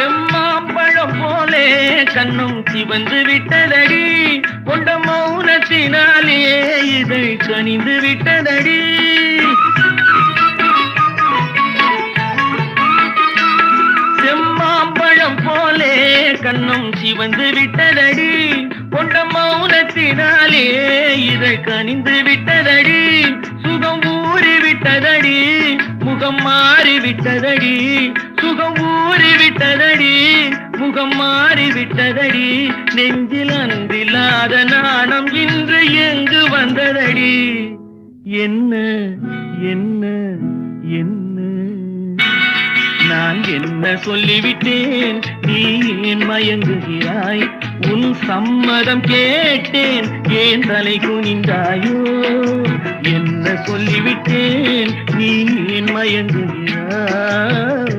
செம்மாம்பழம் போலே கண்ணும் சிவந்து விட்டதடி, கொண்ட மௌனத்தினாலே இதை கனிந்து விட்டதடி. செம்மாம்பழம் போலே கண்ணும் சிவந்து விட்டதடி, கொண்ட மௌனத்தினாலே இதை கனிந்து விட்டதடி. சுகம் ஊறி விட்டதடி, முகம் மாறி விட்டதடி, சுகம் ஊறி விட்டதடி, முகம் மாறி விட்டதடி. நெஞ்சில் அன்பில்லாத நாணம் இன்று எங்கு வந்ததடி. என்ன என்ன என்ன நான் என்ன சொல்லிவிட்டேன், நீ ஏன் மயங்குகிறாய்? உன் சம்மதம் கேட்டேன், ஏன் தலை குனிந்தாயோ? என்ன சொல்லிவிட்டேன், நீ ஏன் மயங்குகிறாய்?